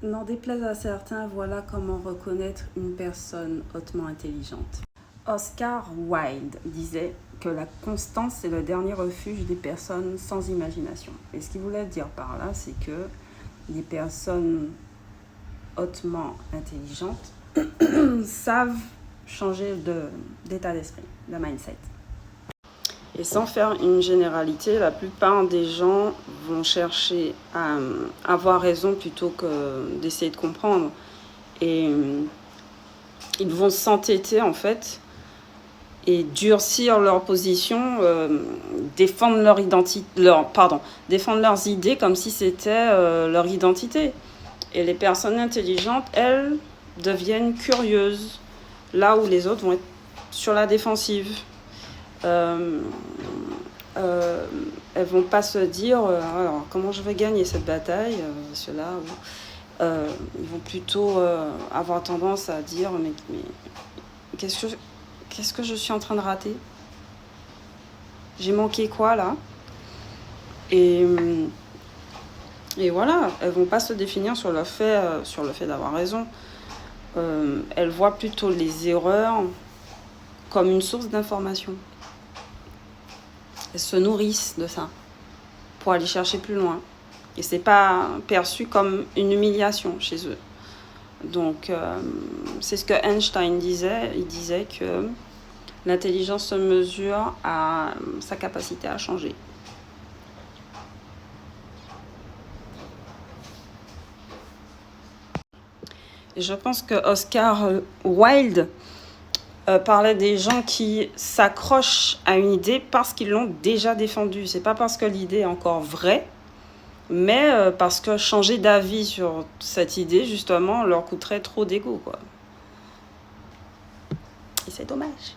N'en déplaise à certains, voilà comment reconnaître une personne hautement intelligente. Oscar Wilde disait que la constance est le dernier refuge des personnes sans imagination. Et ce qu'il voulait dire par là, c'est que les personnes hautement intelligentes savent changer d'état d'esprit, de mindset. Et sans faire une généralité, la plupart des gens vont chercher à avoir raison plutôt que d'essayer de comprendre. Et ils vont s'entêter en fait et durcir leur position, défendre défendre leurs idées comme si c'était leur identité. Et les personnes intelligentes, elles, deviennent curieuses, là où les autres vont être sur la défensive. Elles vont pas se dire alors comment je vais gagner cette bataille, cela. Ils vont plutôt avoir tendance à dire mais qu'est-ce que je suis en train de rater? J'ai manqué quoi là? Et voilà, elles vont pas se définir sur le fait d'avoir raison. Elles voient plutôt les erreurs comme une source d'information. Elles se nourrissent de ça pour aller chercher plus loin. Et c'est pas perçu comme une humiliation chez eux. Donc, c'est ce que Einstein disait. Il disait que l'intelligence se mesure à sa capacité à changer. Et je pense que Oscar Wilde parlait des gens qui s'accrochent à une idée parce qu'ils l'ont déjà défendue. C'est pas parce que l'idée est encore vraie, mais parce que changer d'avis sur cette idée, justement, leur coûterait trop d'ego, quoi. Et c'est dommage.